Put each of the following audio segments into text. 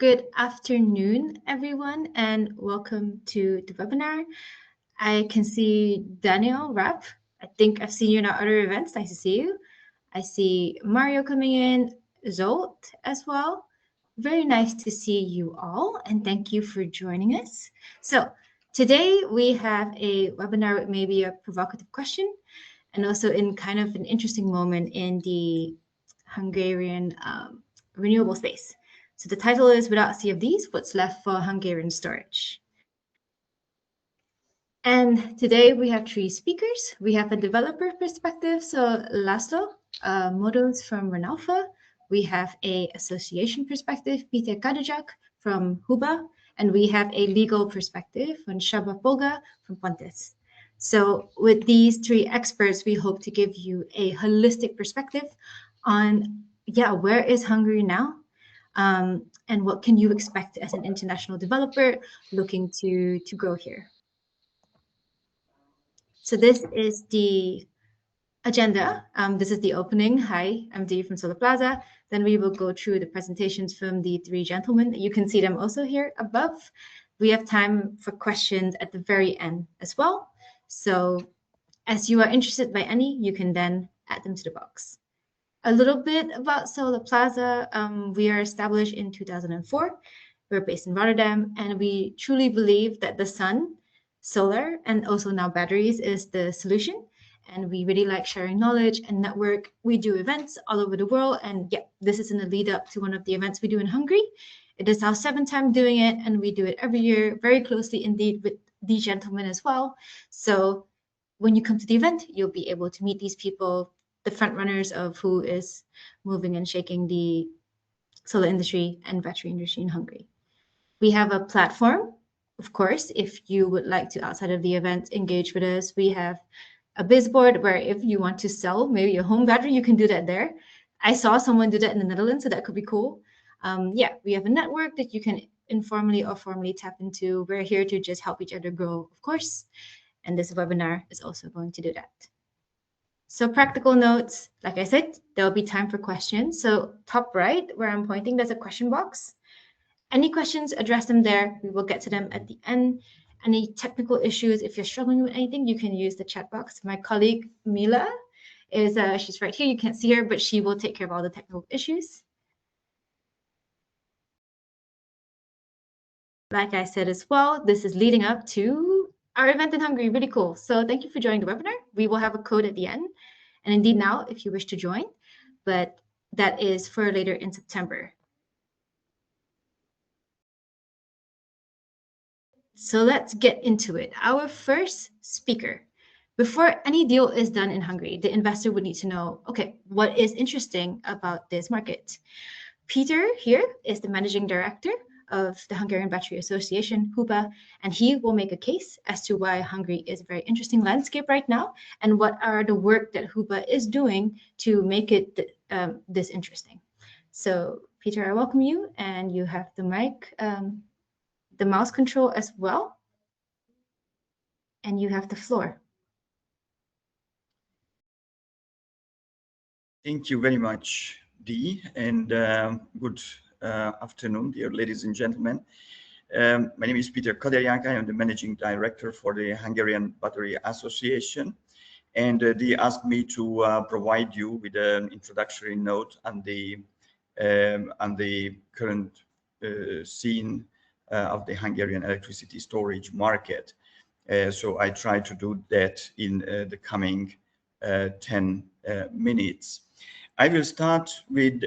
Good afternoon, everyone, and welcome to the webinar. I can see Daniel Rapp. I think I've seen you in our other events. Nice to see you. I see Mario coming in, Zolt as well. Very nice to see you all, and thank you for joining us. So today we have a webinar with maybe a provocative question, and also in kind of an interesting moment in the Hungarian renewable space. So the title is Without CfDs, What's Left for Hungarian Storage? And today we have three speakers. We have a developer perspective, so Laszlo Models from Renewable. We have a association perspective, Péter Kaderják from HUBA, and we have a legal perspective from Csaba Polgár from PONTES. So with these three experts, we hope to give you a holistic perspective on, where is Hungary now? And what can you expect as an international developer looking to grow here? So this is the agenda. This is the opening. Hi, I'm Dee from Solarplaza. Then we will go through the presentations from the three gentlemen. You can see them also here above. We have time for questions at the very end as well. So as you are interested by any, you can then add them to the box. A little bit about Solarplaza. We are established in 2004. We're based in Rotterdam, and we truly believe that the sun, solar, and also now batteries is the solution. And we really like sharing knowledge and network. We do events all over the world. And this is in the lead up to one of the events we do in Hungary. It is our 7th time doing it, and we do it every year very closely indeed with these gentlemen as well. So when you come to the event, you'll be able to meet these people, the front runners of who is moving and shaking the solar industry and battery industry in Hungary. We have a platform, of course, if you would like to, outside of the event, engage with us. We have a biz board where if you want to sell maybe a home battery, you can do that there. I saw someone do that in the Netherlands, so that could be cool. We have a network that you can informally or formally tap into. We're here to just help each other grow, of course. And this webinar is also going to do that. So practical notes, like I said, there'll be time for questions. So top right, where I'm pointing, there's a question box. Any questions, address them there. We will get to them at the end. Any technical issues, if you're struggling with anything, you can use the chat box. My colleague, Mila, she's right here. You can't see her, but she will take care of all the technical issues. Like I said as well, this is leading up to our event in Hungary. Really cool. So thank you for joining the webinar. We will have a code at the end. And indeed now, if you wish to join, but that is for later in September. So let's get into it. Our first speaker. Before any deal is done in Hungary, the investor would need to know, okay, what is interesting about this market? Péter here is the managing director of the Hungarian Battery Association, HUBA, and he will make a case as to why Hungary is a very interesting landscape right now and what are the work that HUBA is doing to make it this interesting. So Péter, I welcome you, and you have the mic, the mouse control as well, and you have the floor. Thank you very much, Dee, and good afternoon, dear ladies and gentlemen. My name is Péter Kaderják. I am the managing director for the Hungarian Battery Association, and Dee asked me to provide you with an introductory note on the current scene of the Hungarian electricity storage market. So I try to do that in the coming 10 minutes. I will start with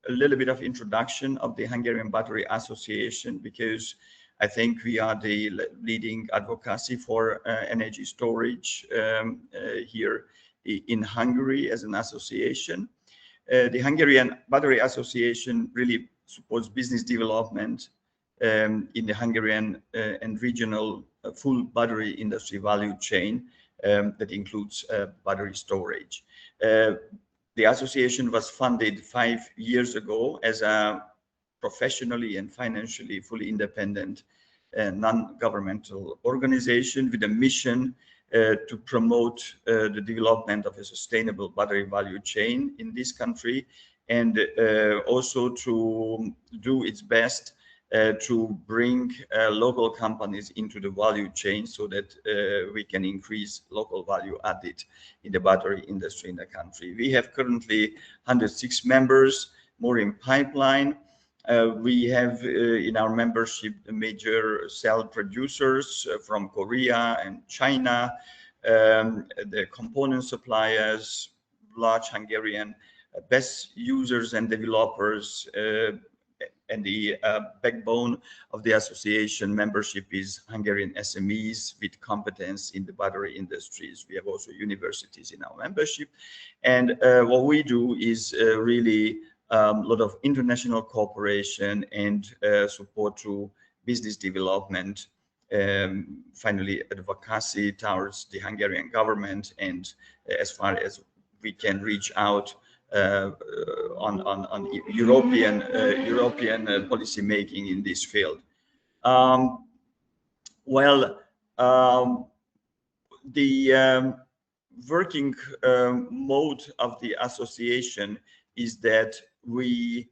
a little bit of introduction of the Hungarian Battery Association, because I think we are the leading advocacy for energy storage here in Hungary as an association. The Hungarian Battery Association really supports business development in the Hungarian and regional full battery industry value chain that includes battery storage. The association was funded 5 years ago as a professionally and financially fully independent non-governmental organization with a mission to promote the development of a sustainable battery value chain in this country and also to do its best to bring local companies into the value chain so that we can increase local value added in the battery industry in the country. We have currently 106 members, more in pipeline. We have in our membership the major cell producers from Korea and China, the component suppliers, large Hungarian BESS users and developers, and the backbone of the association membership is Hungarian SMEs with competence in the battery industries. We have also universities in our membership. And what we do is really a lot of international cooperation and support to business development, finally advocacy towards the Hungarian government, and as far as we can reach out on European policy making in this field. The working mode of the association is that we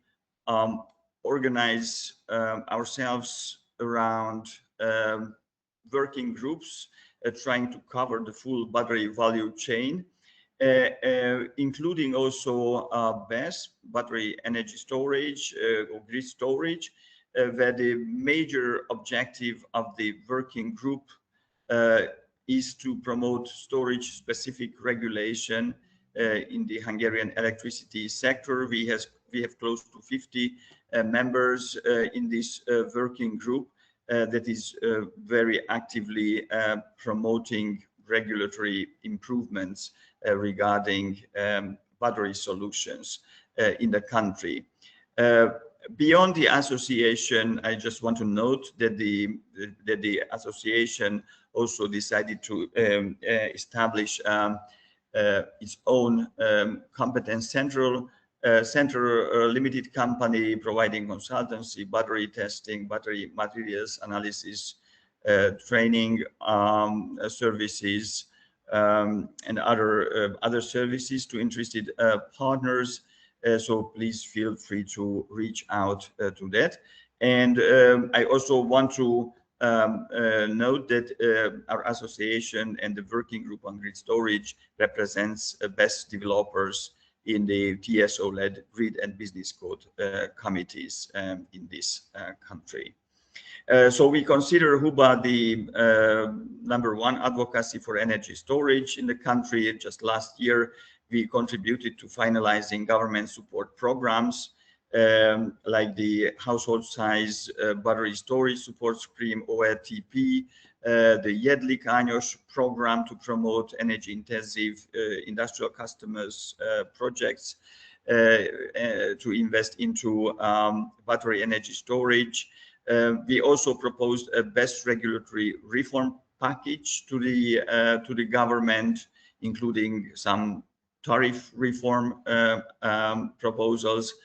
organize ourselves around working groups trying to cover the full battery value chain, including also BESS, battery energy storage, or grid storage, where the major objective of the working group is to promote storage-specific regulation in the Hungarian electricity sector. We have close to 50 members in this working group that is very actively promoting regulatory improvements regarding battery solutions in the country. Beyond the association, I just want to note that the association also decided to establish its own competence center limited company providing consultancy, battery testing, battery materials analysis, training services, and other services to interested partners. So please feel free to reach out to that. And I also want to note that our association and the working group on grid storage represents best developers in the TSO-led grid and business code committees in this country. So we consider HUBA the #1 advocacy for energy storage in the country. Just last year, we contributed to finalizing government support programs like the household size battery storage support scheme, OLTP, the Jedli Kányos program to promote energy intensive industrial customers projects to invest into battery energy storage. We also proposed a best regulatory reform package to the government, including some tariff reform proposals.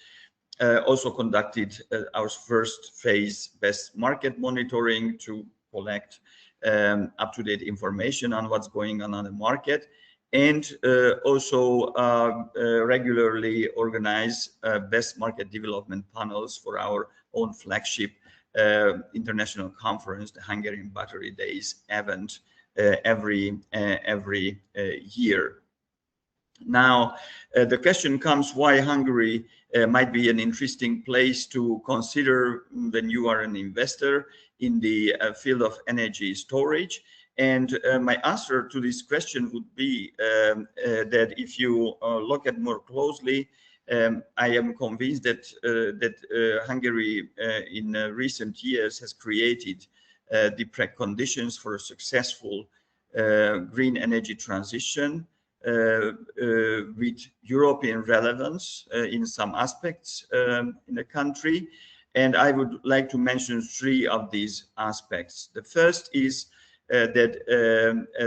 Also conducted our first phase best market monitoring to collect up-to-date information on what's going on the market, and also regularly organize best market development panels for our own flagship international conference, the Hungarian Battery Days event, every year. Now, the question comes why Hungary might be an interesting place to consider when you are an investor in the field of energy storage. And my answer to this question would be that if you look at more closely, I am convinced that Hungary in recent years has created the preconditions for a successful green energy transition with European relevance in some aspects in the country. And I would like to mention 3 of these aspects. The first is that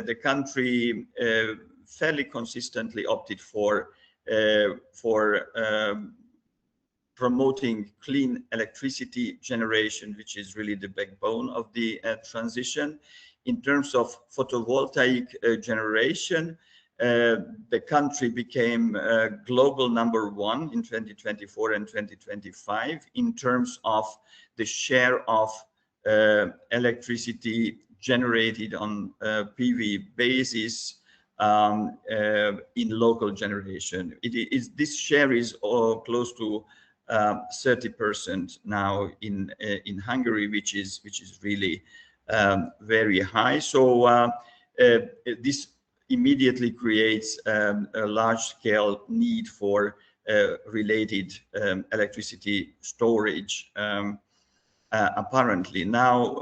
the country fairly consistently opted for promoting clean electricity generation, which is really the backbone of the transition. In terms of photovoltaic generation, the country became global #1 in 2024 and 2025 in terms of the share of electricity generated on PV basis in local generation. This share is close to 30% now in Hungary, which is really very high. So this immediately creates a large-scale need for related electricity storage. Apparently now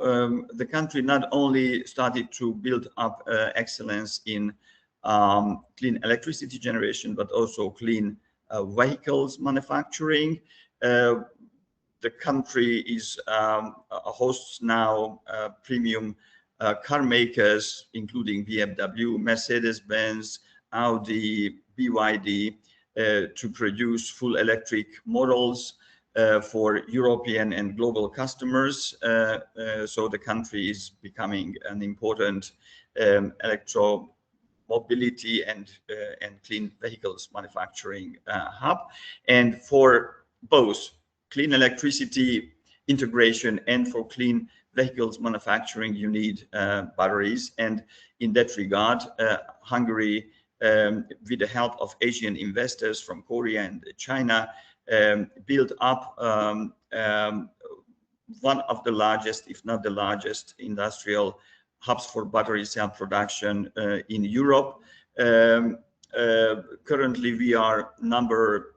the country not only started to build up excellence in clean electricity generation, but also clean vehicles manufacturing. The country is hosts now premium car makers, including BMW, Mercedes-Benz, Audi, BYD, to produce full electric models for European and global customers. So the country is becoming an important electromobility and clean vehicles manufacturing hub. And for both clean electricity integration and for clean vehicles manufacturing, you need batteries. And in that regard, Hungary, with the help of Asian investors from Korea and China, built up one of the largest, if not the largest, industrial hubs for battery cell production in Europe. Currently, we are number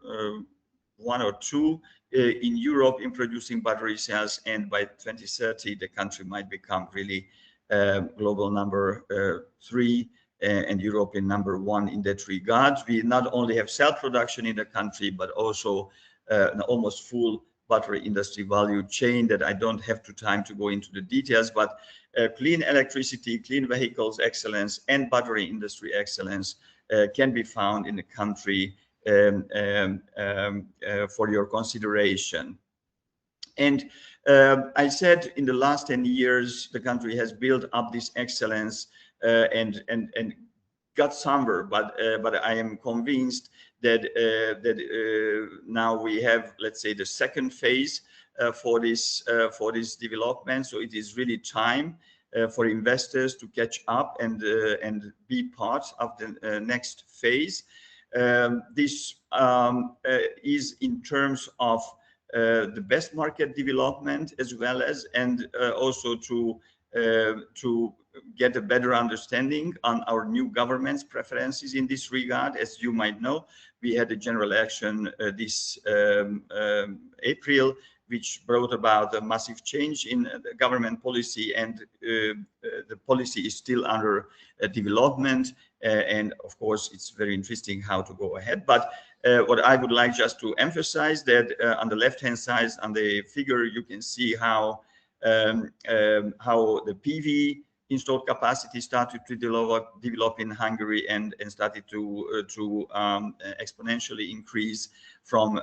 1 or 2 in Europe in producing battery cells, and by 2030 the country might become really global number 3 and European number 1 in that regard. We not only have cell production in the country, but also an almost full battery industry value chain that I don't have time to go into the details, but clean electricity, clean vehicles excellence, and battery industry excellence can be found in the country for your consideration. And I said in the last 10 years, the country has built up this excellence and got somewhere, but I am convinced that now we have, let's say, the second phase for this development. So it is really time for investors to catch up and be part of the next phase. This is in terms of the best market development, as well as also to get a better understanding on our new government's preferences in this regard. As you might know, we had a general election this April, which brought about a massive change in the government policy, and the policy is still under development. And of course, it's very interesting how to go ahead. But what I would like just to emphasize that on the left-hand side, on the figure, you can see how the PV installed capacity started to develop in Hungary and started to exponentially increase from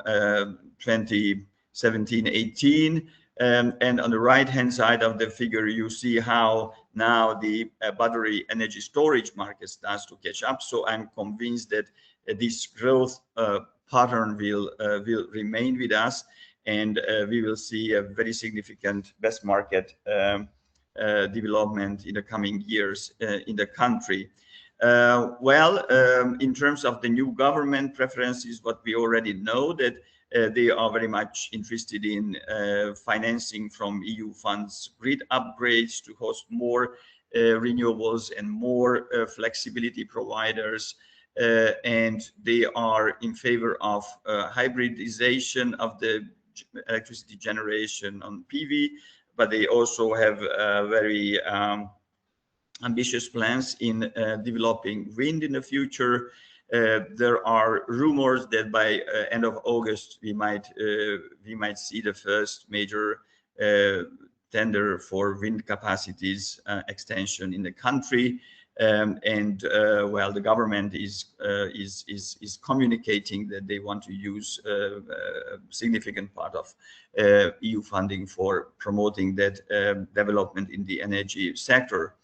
2017-18. And on the right-hand side of the figure, you see how now the battery energy storage market starts to catch up. So I'm convinced that this growth pattern will remain with us, and we will see a very significant BESS market development in the coming years in the country. In terms of the new government preferences, what we already know, that they are very much interested in financing from EU funds grid upgrades to host more renewables and more flexibility providers. And they are in favor of hybridization of the electricity generation on PV, but they also have very ambitious plans in developing wind in the future. There are rumors that by end of August we might see the first major tender for wind capacities extension in the country. Well, the government is communicating that they want to use a significant part of EU funding for promoting that development in the energy sector.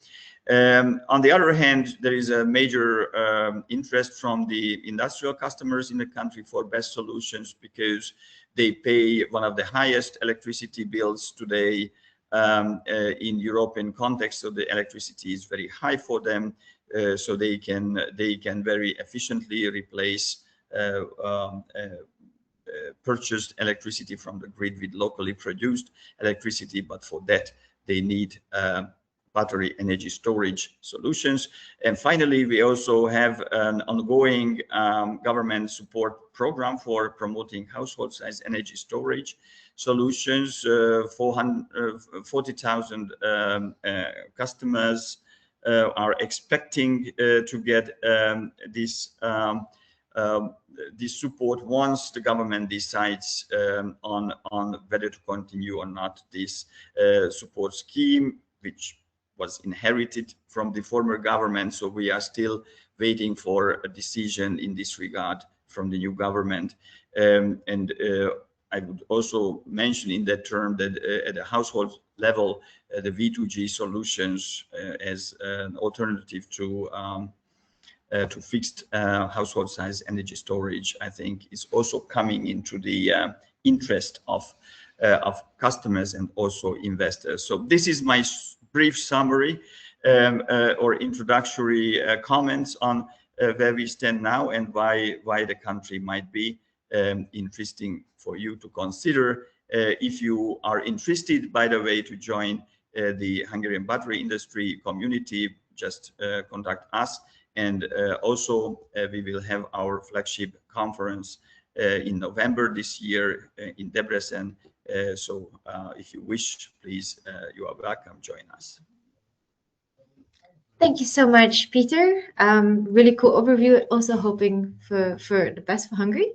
On the other hand, there is a major interest from the industrial customers in the country for BESS solutions, because they pay one of the highest electricity bills today in European context. So the electricity is very high for them, so they can very efficiently replace purchased electricity from the grid with locally produced electricity, but for that they need battery energy storage solutions. And finally, we also have an ongoing government support program for promoting household size energy storage solutions. 40,000 customers are expecting to get this support once the government decides on whether to continue or not this support scheme, which was inherited from the former government. So we are still waiting for a decision in this regard from the new government. I would also mention in that term that at a household level, the V2G solutions as an alternative to fixed household size energy storage, I think, is also coming into the interest of customers and also investors. So this is my brief summary or introductory comments on where we stand now and why the country might be interesting for you to consider. If you are interested, by the way, to join the Hungarian battery industry community, just contact us. And also we will have our flagship conference in November this year in Debrecen. So if you wish, please, you are welcome, join us. Thank you so much, Péter. Really cool overview. Also hoping for the best for Hungary.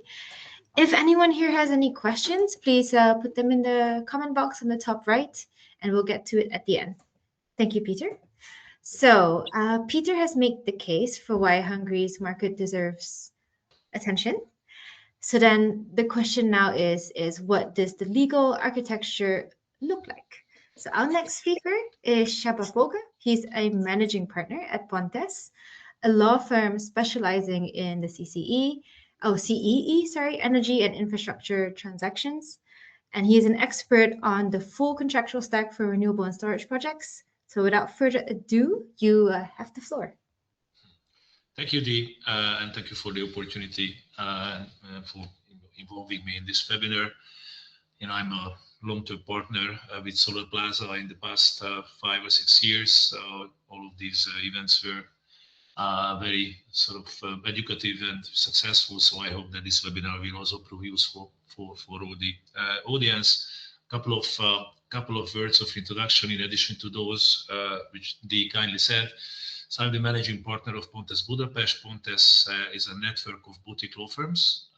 If anyone here has any questions, please put them in the comment box on the top right, and we'll get to it at the end. Thank you, Péter. So Péter has made the case for why Hungary's market deserves attention. So then the question now is what does the legal architecture look like? So our next speaker is Csaba Polgár. He's a managing partner at PONTES, a law firm specializing in the CEE, energy and infrastructure transactions. And he is an expert on the full contractual stack for renewable and storage projects. So without further ado, you have the floor. Thank you, Dee, and thank you for the opportunity for involving me in this webinar. You know, I'm a long-term partner with Solarplaza in the past 5 or 6 years. All of these events were very sort of educative and successful. So I hope that this webinar will also prove useful for all the audience. Couple of words of introduction in addition to those which Dee kindly said. So I'm the managing partner of PONTES Budapest. PONTES is a network of boutique law firms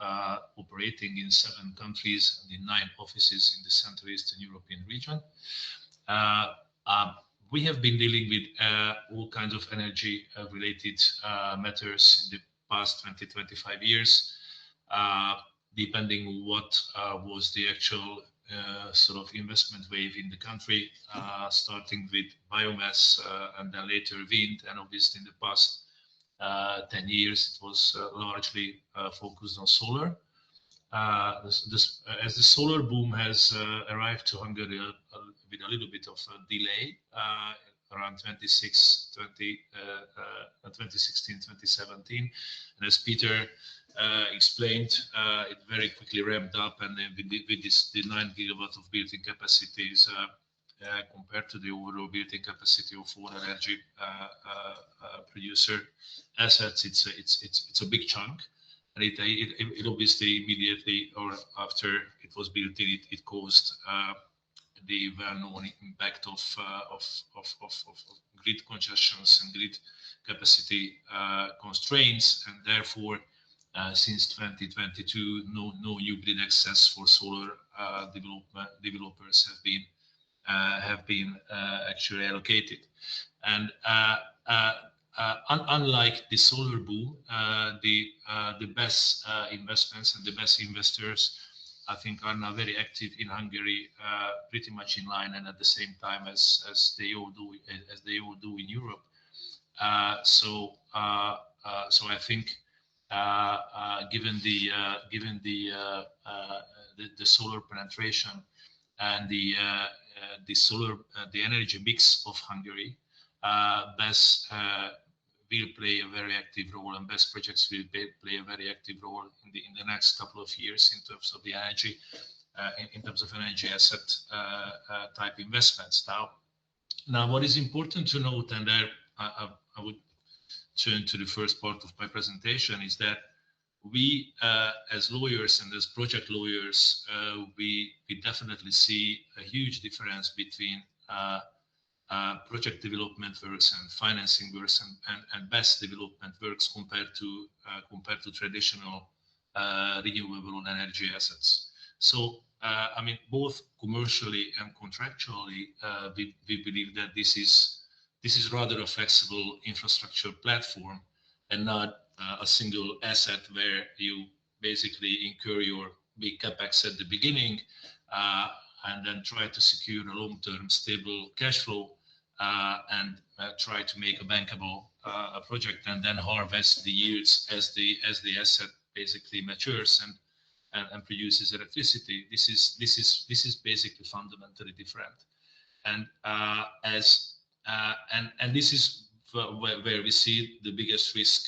operating in 7 countries and in 9 offices in the Central Eastern European region. We have been dealing with all kinds of energy related matters in the past 20-25 years, depending on what was the actual sort of investment wave in the country, starting with biomass and then later wind, and obviously in the past 10 years it was largely focused on solar. As the solar boom has arrived to Hungary with a little bit of a delay around 2016, 2017, and as Péter explained, it very quickly ramped up, and then with this, the 9 gigawatt of built-in capacities compared to the overall built-in capacity of all energy producer assets, it's a big chunk, and it obviously immediately or after it was built in, it caused the well-known impact of grid congestions and grid capacity constraints, and therefore since 2022, no new grid access for solar developers have been actually allocated. And unlike the solar boom, the BESS investments and the BESS investors, I think, are now very active in Hungary, pretty much in line and at the same time as they all do in Europe, So I think given the solar penetration and the energy mix of Hungary, BESS will play a very active role, and BESS projects will play a very active role in the next couple of years in terms of the energy, in terms of energy asset type investments. Now, what is important to note, and there I would turn to the first part of my presentation, is that we, as lawyers and as project lawyers, we definitely see a huge difference between project development works and financing works and BESS development works compared to traditional renewable energy assets. So I mean, both commercially and contractually, we believe that this is rather a flexible infrastructure platform and not a single asset where you basically incur your big capex at the beginning and then try to secure a long-term stable cash flow and try to make a bankable project and then harvest the yields as the asset basically matures and produces electricity. This is basically fundamentally different, and this is where we see the biggest risk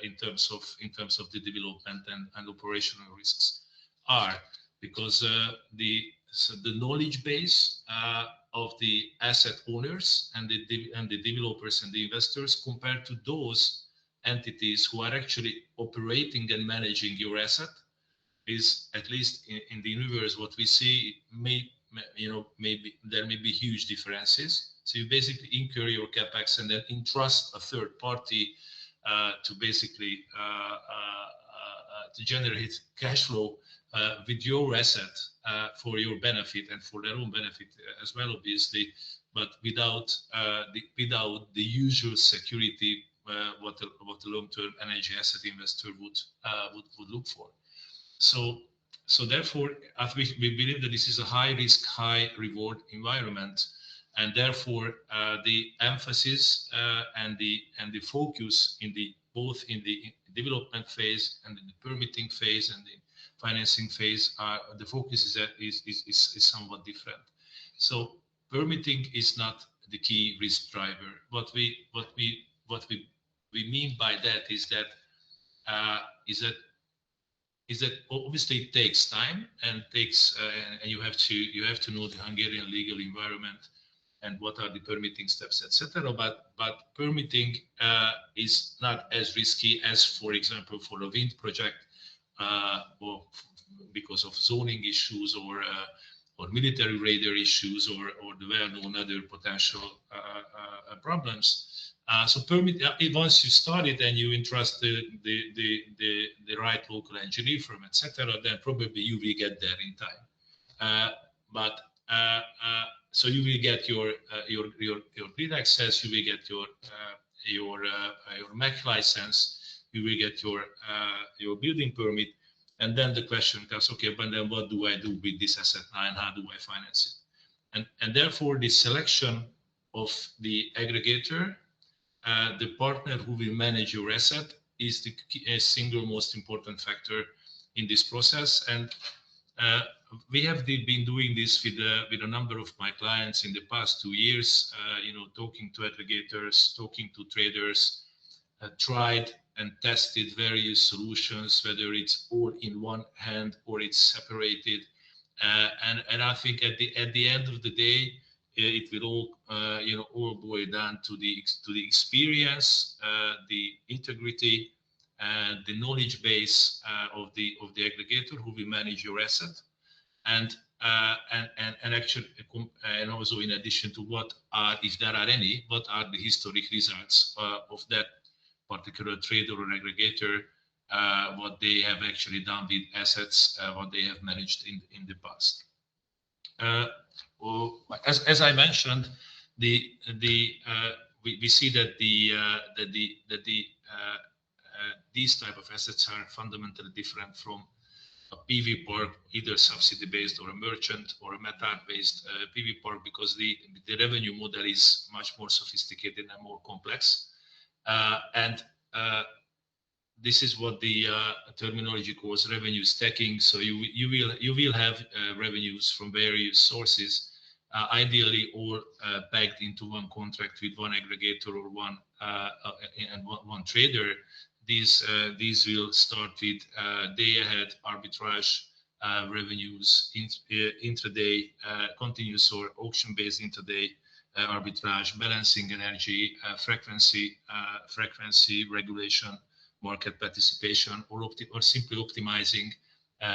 in terms of the development and operational risks are, because the knowledge base of the asset owners and the developers and the investors compared to those entities who are actually operating and managing your asset is, at least in the universe, what we see, maybe there may be huge differences. So you basically incur your capex and then entrust a third party to basically to generate cash flow with your asset for your benefit and for their own benefit as well, obviously, but without the usual security what a long-term energy asset investor would look for. So therefore, we believe that this is a high risk, high reward environment, and therefore the emphasis and the focus both in the development phase and in the permitting phase and the financing phase, the focus is somewhat different. So permitting is not the key risk driver. What we mean by that is that obviously it takes time and and you have to know the Hungarian legal environment and what are the permitting steps, etc. But permitting is not as risky as, for example, for a wind project, or because of zoning issues or military radar issues or the well-known other potential problems. So permit, once you start it and you entrust the right local engineer firm, etc., then probably you will get there in time. So you will get your grid access, you will get your MAC license, you will get your building permit, and then the question comes, okay, but then what do I do with this asset now and how do I finance it? And therefore the selection of the aggregator, the partner who will manage your asset, is the single most important factor in this process. And we have been doing this with a number of my clients in the past 2 years, talking to aggregators, talking to traders, tried and tested various solutions, whether it's all in one hand or it's separated. And I think at the end of the day, it will all boil down to the experience, the integrity, and the knowledge base of the aggregator who will manage your asset, and actually, and also in addition to what are, if there are any, what are the historic results of that particular trader or aggregator, what they have actually done with assets, what they have managed in the past. As I mentioned, we see that these type of assets are fundamentally different from a PV park, either subsidy-based or a merchant or a method-based PV park, because the revenue model is much more sophisticated and more complex. And this is what the terminology calls revenue stacking. So you will have revenues from various sources, ideally all packed into one contract with one aggregator or one trader. These will start with day-ahead arbitrage revenues, intraday continuous or auction-based intraday arbitrage, balancing energy, frequency regulation, market participation, or simply optimizing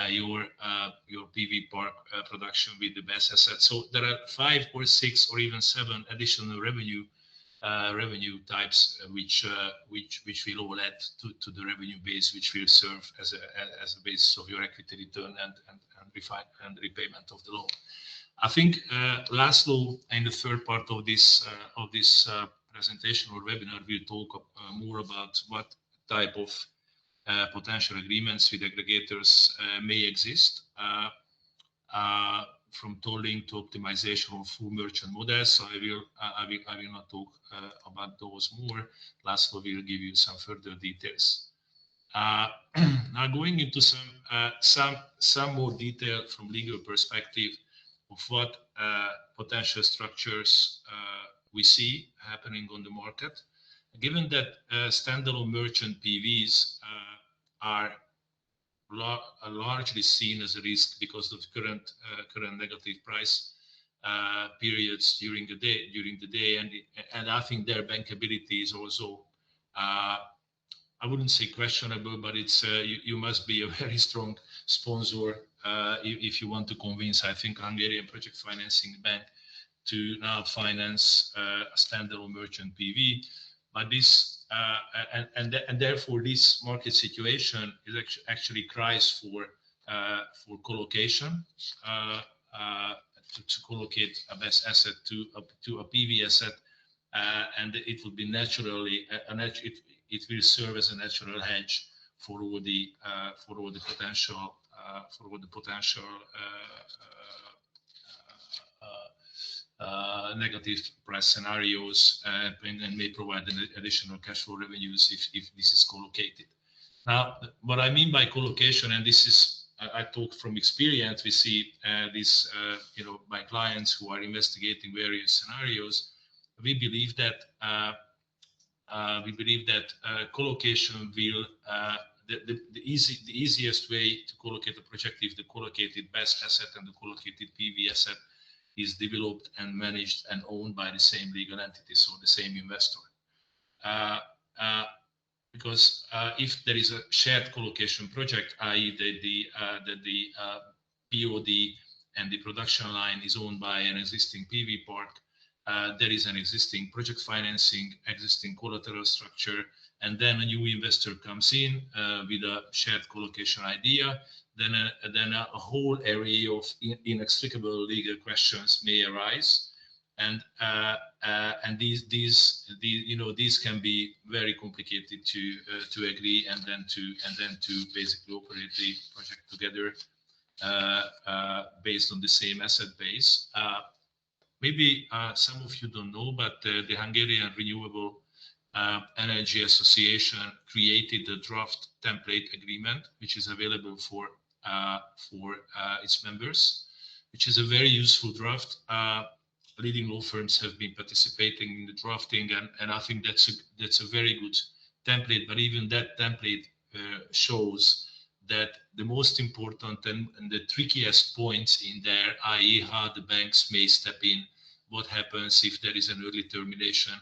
your PV park production with the BESS asset. So there are 5 or 6 or even 7 additional revenue types which will all add to the revenue base, which will serve as a basis of your equity return and repayment of the loan. I think László, in the third part of this presentation or webinar, will talk more about what type of potential agreements with aggregators may exist, from tolling to optimization of full merchant models. So I will not talk about those more. László will give you some further details. Now going into some more detail from legal perspective of what potential structures we see happening on the market. Given that standalone merchant PVs are largely seen as a risk because of current negative price periods during the day, and I think their bankability is also I wouldn't say questionable, but it's you must be a very strong sponsor if you want to convince, I think, Hungarian project financing bank to now finance a standalone merchant PV. But this and therefore this market situation is actually cries for collocation, to collocate a BESS asset to a PV asset, and it would be naturally it will serve as a natural hedge for all the potential negative price scenarios, and may provide additional cash flow revenues if this is collocated. Now, what I mean by collocation, and this is I talk from experience, we see this by clients who are investigating various scenarios. We believe that collocation will the easiest way to collocate a project if the collocated BESS asset and the collocated PV asset is developed and managed and owned by the same legal entity, so the same investor. Because if there is a shared collocation project, i.e. that the POD and the production line is owned by an existing PV park, there is an existing project financing, existing collateral structure, and then a new investor comes in with a shared collocation idea, then a whole array of inextricable legal questions may arise, and these can be very complicated to agree and then to basically operate the project together based on the same asset base. Maybe some of you don't know, but the Hungarian Renewable Energy Association created a draft template agreement, which is available for its members, which is a very useful draft. Leading law firms have been participating in the drafting, and I think that's a very good template. But even that template shows that the most important and the trickiest points in there, i.e. how the banks may step in, what happens if there is an early termination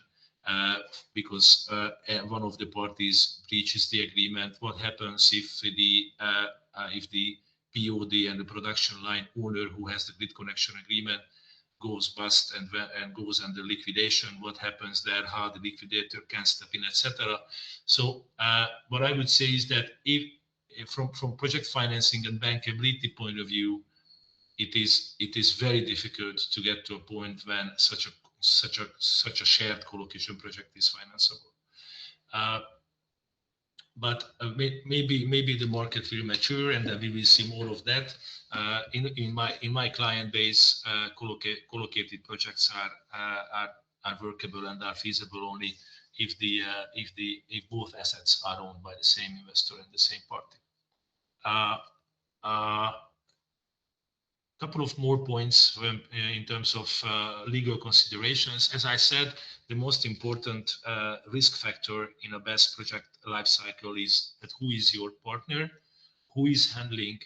because one of the parties breaches the agreement, what happens if the POD and the production line owner who has the grid connection agreement goes bust and goes under liquidation, what happens there, how the liquidator can step in, etc. So what I would say is that if from project financing and bankability point of view, it is very difficult to get to a point when such a shared collocation project is financeable. But maybe the market will mature, and then we will see more of that. In my client base, collocated projects are workable and are feasible only if both assets are owned by the same investor and the same party. Couple of more points in terms of legal considerations. As I said, the most important risk factor in a BESS project lifecycle is that who is your partner, who is handling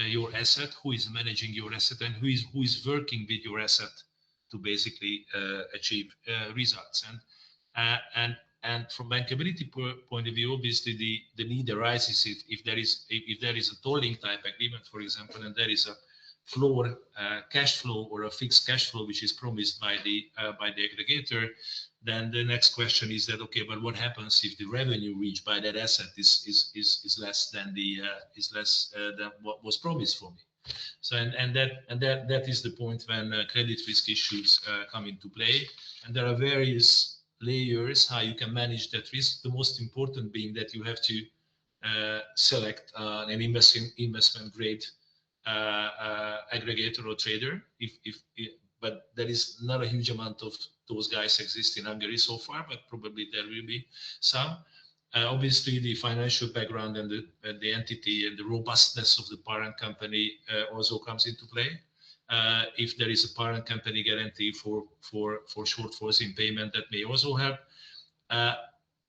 your asset, who is managing your asset, and who is working with your asset to basically achieve results. And from bankability point of view, obviously the need arises if there is a tolling type agreement, for example, and there is a floor cash flow or a fixed cash flow which is promised by the aggregator, then the next question is that, okay, but what happens if the revenue reached by that asset is less than than what was promised for me? So that is the point when credit risk issues come into play, and there are various layers how you can manage that risk. The most important being that you have to select an investment grade aggregator or trader, but there is not a huge amount of those guys exist in Hungary so far, but probably there will be some. Obviously, the financial background and the entity and the robustness of the parent company also comes into play. If there is a parent company guarantee for shortfalls in payment, that may also help.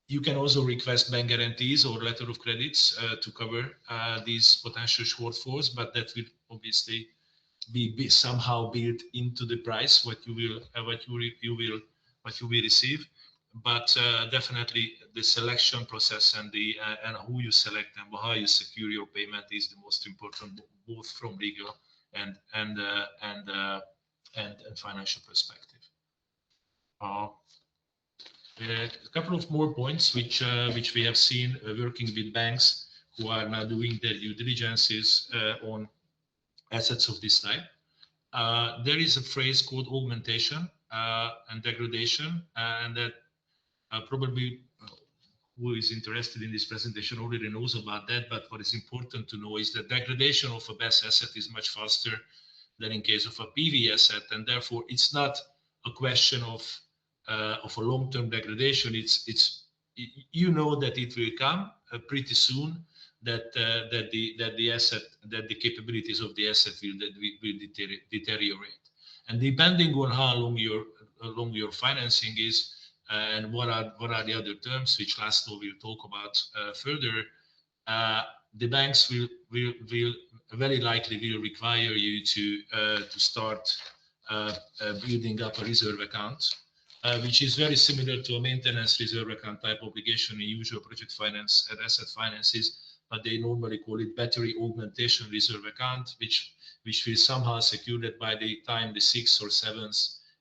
You can also request bank guarantees or letter of credits to cover these potential shortfalls, but that will obviously be somehow built into the price what you will receive. But definitely the selection process and who you select and how you secure your payment is the most important, both from legal and financial perspective. A couple of more points which we have seen working with banks who are now doing their due diligences on assets of this type. There is a phrase called augmentation and degradation, and that probably who is interested in this presentation already knows about that, but what is important to know is that degradation of a BESS asset is much faster than in case of a PV asset, and therefore it's not a question of a long-term degradation. It's you know that it will come pretty soon, that the capabilities of the asset will deteriorate, and depending on how long your financing is and what are the other terms which Laszlo will talk about further, the banks will very likely will require you to start building up a reserve account, which is very similar to a maintenance reserve account type obligation in usual project finance and asset finances, but they normally call it battery augmentation reserve account, which will somehow secure that by the time the 6 or 7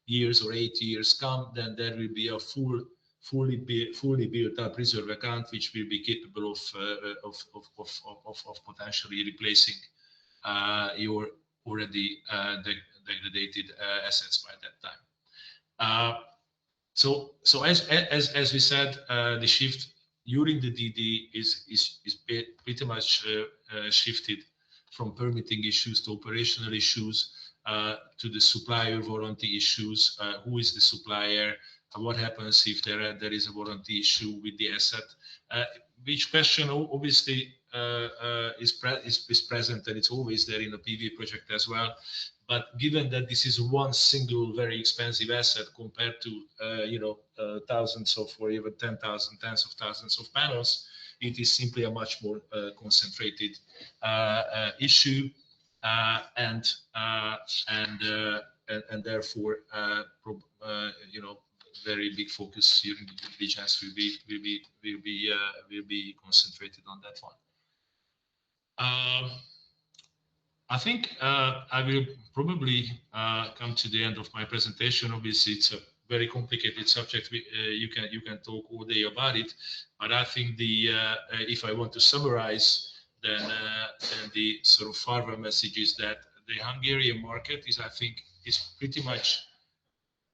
years or 8 years come, then there will be a fully built up reserve account which will be capable of potentially replacing your already degraded assets by that time. So as we said, the shift during the DD is pretty much shifted from permitting issues to operational issues, to the supplier warranty issues. Who is the supplier? What happens if there is a warranty issue with the asset? Which question obviously is present, and it's always there in a PV project as well. But given that this is one single very expensive asset compared to thousands of or even tens of thousands of panels, it is simply a much more concentrated issue, and therefore very big focus during the due diligence will be concentrated on that one. I think I will probably come to the end of my presentation. Obviously, it's a very complicated subject. You can talk all day about it, but I think if I want to summarize, then the sort of farther message is that the Hungarian market is pretty much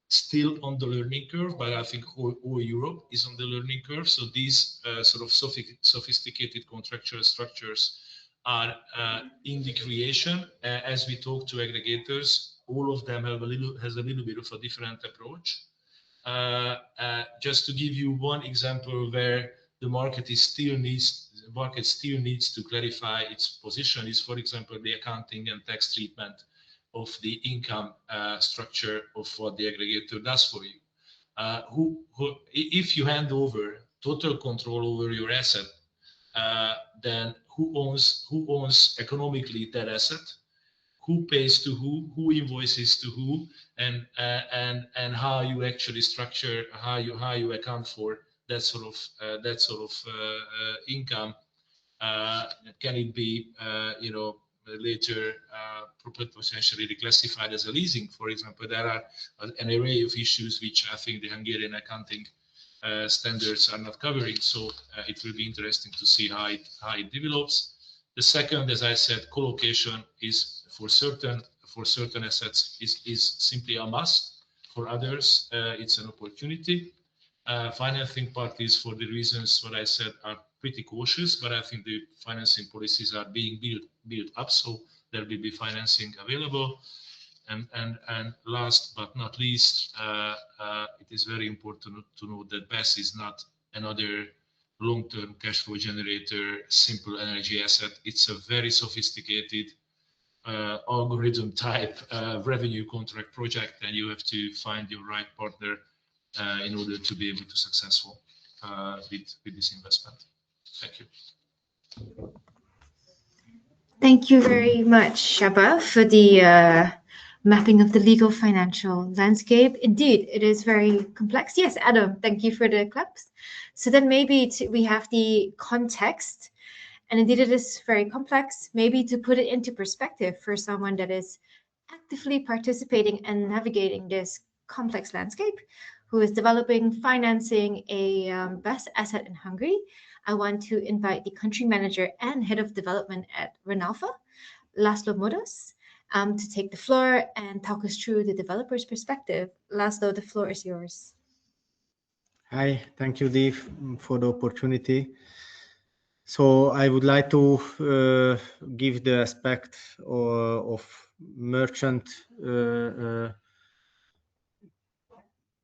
still on the learning curve, but I think all Europe is on the learning curve. So these sort of sophisticated contractual structures are in the creation. As we talk to aggregators, all of them has a little bit of a different approach. just to give you one example where the market still needs to clarify its position is, for example, the accounting and tax treatment of the income structure of what the aggregator does for you. If you hand over total control over your asset, then who owns economically that asset? Who pays to who invoices to who, and how you actually structure, how you account for that sort of income. Can it be later potentially reclassified as a leasing, for example? There are an array of issues which I think the Hungarian accounting standards are not covering. So it will be interesting to see how it develops. The second, as I said, collocation is for certain assets is simply a must. For others, it's an opportunity. Financing parties, for the reasons what I said, are pretty cautious, but I think the financing policies are being built up, so there will be financing available. And last but not least, it is very important to note that BESS is not another long-term cash flow generator, simple energy asset. It's a very sophisticated algorithm type revenue contract project, and you have to find your right partner in order to be able to successful with this investment. Thank you. Thank you very much, Csaba, for the mapping of the legal financial landscape. Indeed, it is very complex. Yes, Adam, thank you for the claps. So then maybe we have the context, and indeed it is very complex. Maybe to put it into perspective for someone that is actively participating and navigating this complex landscape, who is developing, financing a BESS asset in Hungary, I want to invite the country manager and head of development at Renewable, László Modos, to take the floor and talk us through the developer's perspective. László, the floor is yours. Hi, thank you, Dee, for the opportunity. So I would like to give the aspect of merchant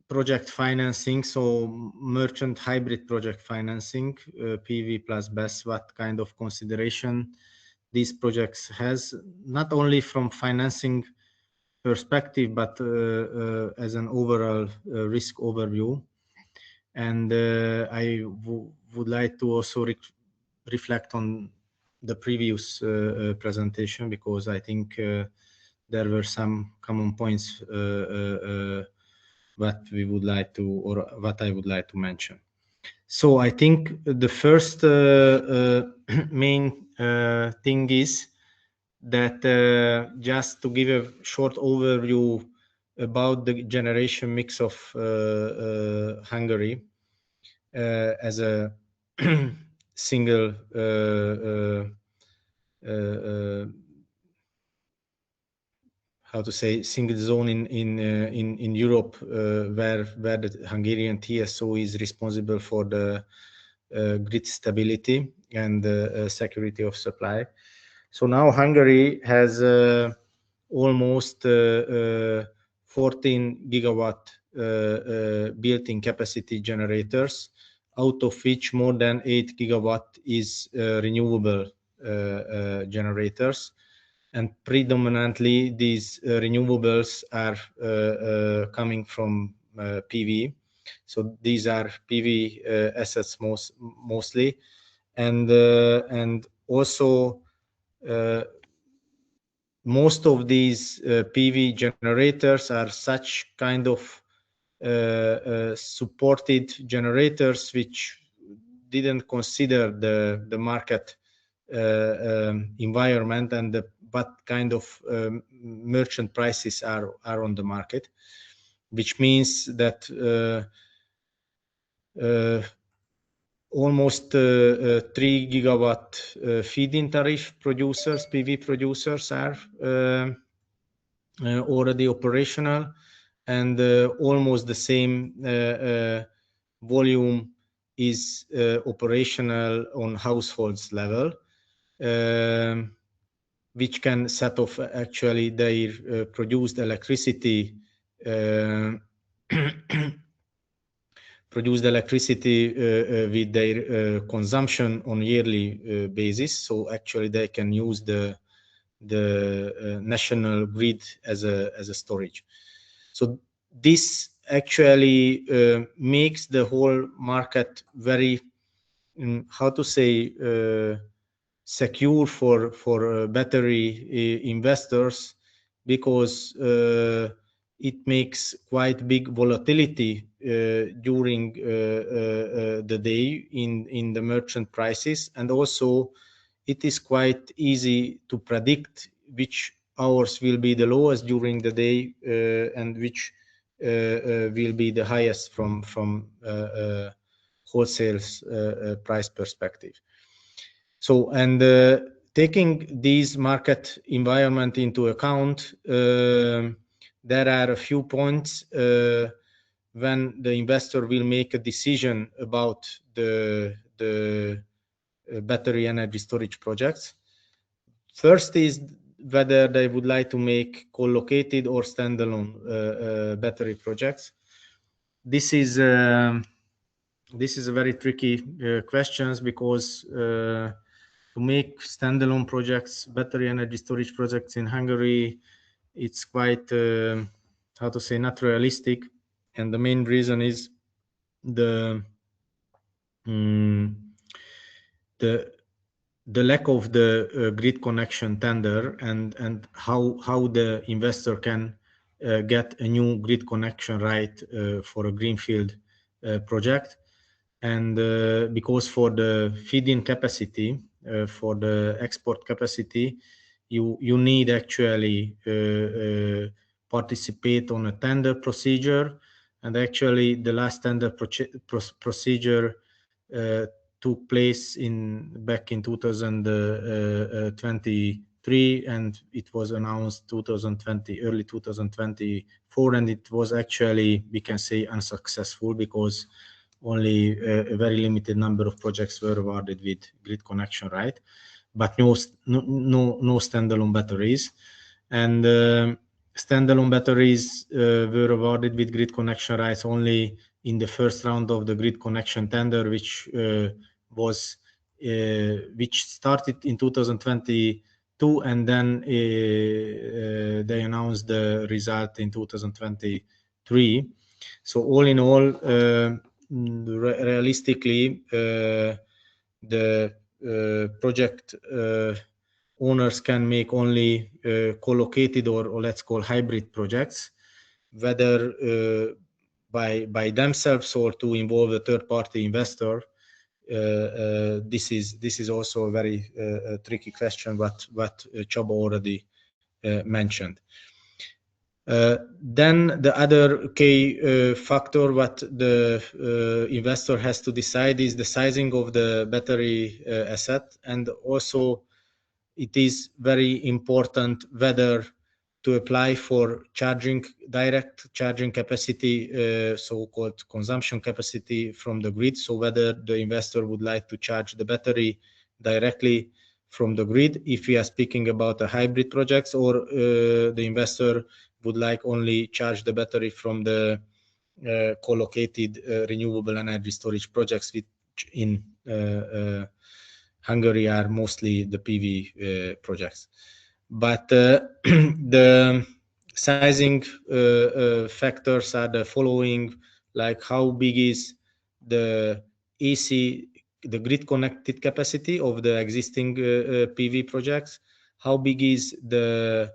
project financing, so merchant hybrid project financing, PV plus BESS, what kind of consideration these projects has, not only from financing perspective, but as an overall risk overview. And I would like to also reflect on the previous presentation, because I think there were some common points what we would like to, or what I would like to mention. So I think the first main thing is that just to give a short overview about the generation mix of Hungary as a single how to say, single zone in Europe, where the Hungarian TSO is responsible for the grid stability and security of supply. So now Hungary has almost 14 gigawatt built-in capacity generators, out of which more than 8 gigawatt is renewable generators. And predominantly these renewables are coming from PV. So these are PV assets mostly. And also most of these PV generators are such kind of supported generators which didn't consider the market environment and what kind of merchant prices are on the market, which means that almost 3 gigawatt feed-in tariff producers, PV producers, are already operational, and almost the same volume is operational on households level, which can set off actually their produced electricity produce the electricity with their consumption on yearly basis. So actually they can use the national grid as a storage. So this actually makes the whole market very, how to say, secure for battery investors, because it makes quite big volatility during the day in the merchant prices, and also it is quite easy to predict which hours will be the lowest during the day and which will be the highest from wholesale price perspective. So, and taking these market environment into account, there are a few points when the investor will make a decision about the battery energy storage projects. First is whether they would like to make co-located or standalone battery projects. This is a very tricky questions, because to make standalone projects, battery energy storage projects in Hungary, it's quite, how to say, not realistic. And the main reason is the lack of the grid connection tender, and how the investor can get a new grid connection right for a greenfield project. And because for the feed-in capacity, for the export capacity, you need actually participate on a tender procedure. And actually the last tender procedure took place back in 2023, and it was announced early 2024, and it was actually, we can say, unsuccessful, because only a very limited number of projects were awarded with grid connection right, but no standalone batteries. And standalone batteries were awarded with grid connection rights only in the first round of the grid connection tender, which started in 2022, and then they announced the result in 2023. So all in all, realistically, the project owners can make only co-located or let's call hybrid projects, whether by themselves or to involve a third-party investor. This is also a very tricky question, what Csaba already mentioned. Then the other key factor what the investor has to decide is the sizing of the battery asset, and also it is very important whether to apply for direct charging capacity, so-called consumption capacity from the grid. So whether the investor would like to charge the battery directly from the grid, if we are speaking about a hybrid projects, or the investor would like only charge the battery from the co-located renewable energy storage projects, which in Hungary are mostly the PV projects. But the sizing factors are the following, like how big is the AC, the grid connected capacity of the existing PV projects, how big is the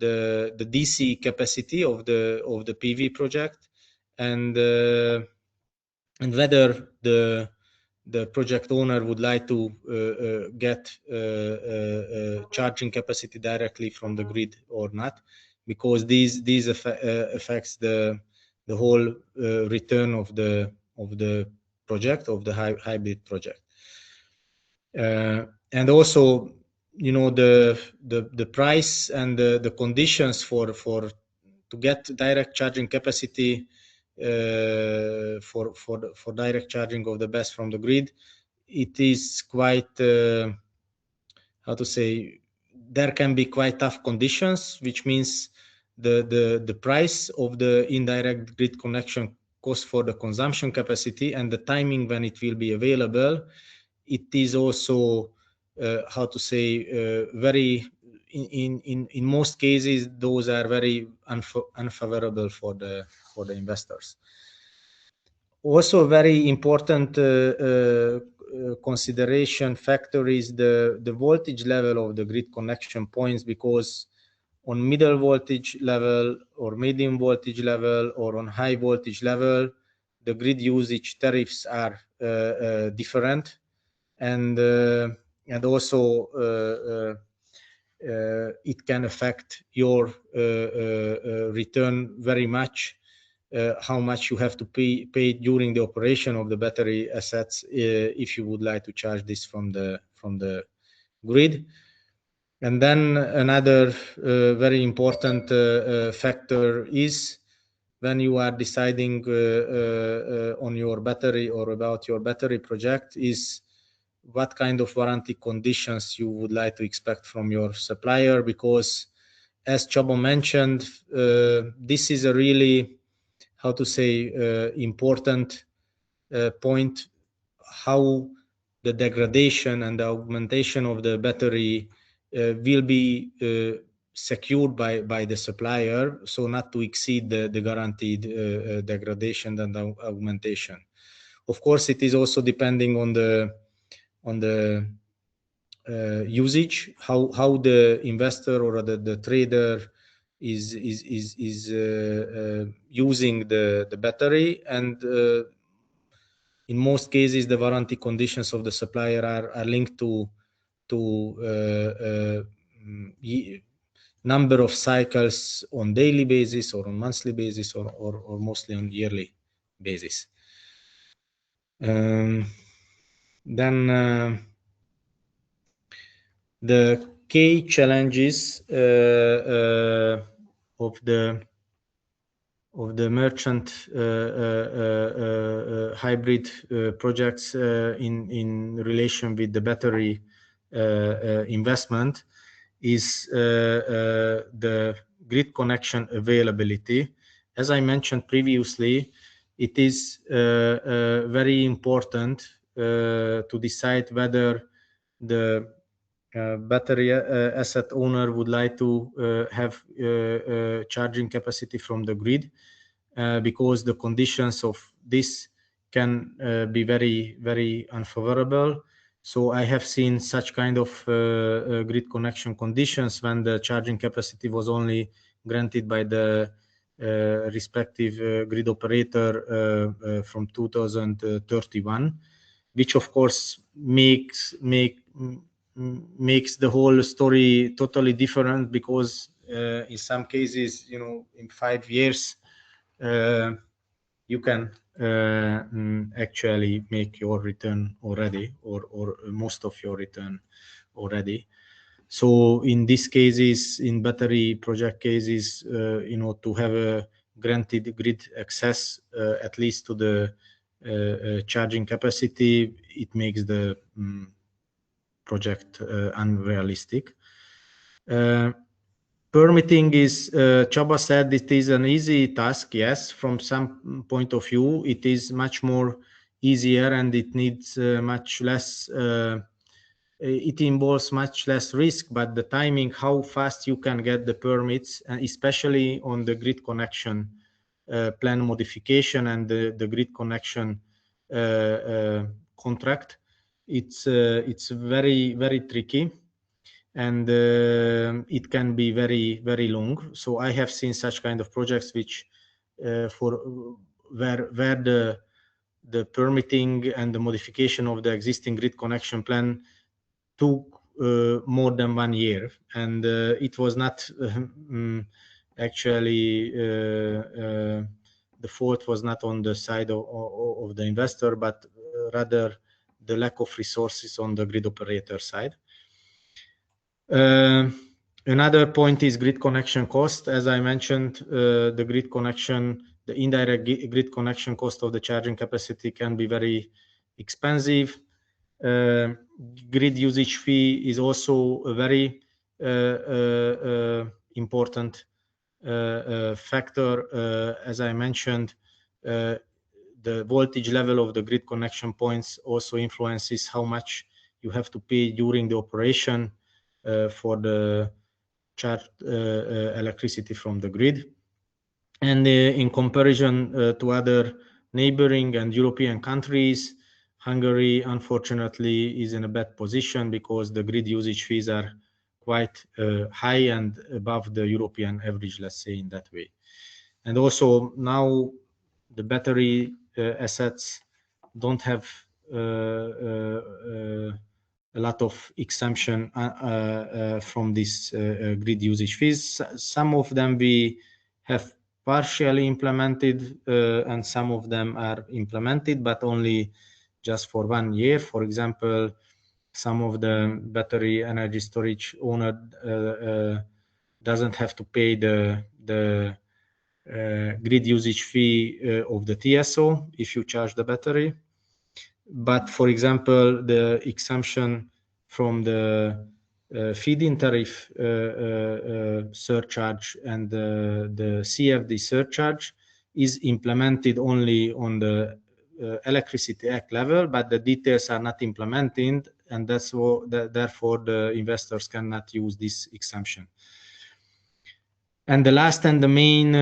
DC capacity of the PV project, and whether the project owner would like to get charging capacity directly from the grid or not, because these affects the whole return of the project, of the hybrid project. And also, you know, the price and the conditions for to get direct charging capacity for direct charging of the BESS from the grid, it is quite how to say, there can be quite tough conditions, which means the price of the indirect grid connection cost for the consumption capacity and the timing when it will be available, it is also how to say very in most cases those are very unfavorable for the investors. Also, very important consideration factor is the voltage level of the grid connection points, because on middle voltage level or medium voltage level or on high voltage level, the grid usage tariffs are different, and also it can affect your return very much. How much you have to pay during the operation of the battery assets if you would like to charge this from the grid. And then another very important factor is when you are deciding on your battery or about your battery project is what kind of warranty conditions you would like to expect from your supplier, because as Csaba mentioned, this is a really, how to say, important point, how the degradation and the augmentation of the battery will be secured by the supplier, so not to exceed the guaranteed degradation and augmentation. Of course, it is also depending on the usage, how the investor or the trader is using the battery, and in most cases the warranty conditions of the supplier are linked to number of cycles on daily basis or on monthly basis or mostly on yearly basis. Then the key challenges of the merchant hybrid projects in relation with the battery investment is the grid connection availability. As I mentioned previously, it is very important to decide whether the battery asset owner would like to have charging capacity from the grid, because the conditions of this can be very, very unfavorable. So I have seen such kind of grid connection conditions when the charging capacity was only granted by the respective grid operator from 2031, which of course makes the whole story totally different, because in some cases, you know, in 5 years you can actually make your return already, or most of your return already. So in these cases, in battery project cases, you know, to have a granted grid access at least to the charging capacity, it makes the project unrealistic. Permitting is, Csaba said, it is an easy task. Yes, from some point of view, it is much more easier, and it needs much less, it involves much less risk, but the timing, how fast you can get the permits, especially on the grid connection plan modification and the grid connection contract, it's very, very tricky, and it can be very, very long. So I have seen such kind of projects which where the permitting and the modification of the existing grid connection plan took more than 1 year, and it was not actually the fault was not on the side of the investor, but rather the lack of resources on the grid operator side. Another point is grid connection cost. As I mentioned, the grid connection, the indirect grid connection cost of the charging capacity can be very expensive. Grid usage fee is also a very important factor. As I mentioned, the voltage level of the grid connection points also influences how much you have to pay during the operation for the charged electricity from the grid. And in comparison to other neighboring and European countries, Hungary, unfortunately, is in a bad position because the grid usage fees are quite high and above the European average, let's say in that way. And also now the battery assets don't have a lot of exemption from this grid usage fees. Some of them we have partially implemented and some of them are implemented, but only just for 1 year. For example, some of the battery energy storage owner doesn't have to pay the grid usage fee of the TSO if you charge the battery. But for example, the exemption from the feed-in tariff surcharge and the CfD surcharge is implemented only on the Electricity Act level, but the details are not implemented, and therefore the investors cannot use this exemption. And the last and the main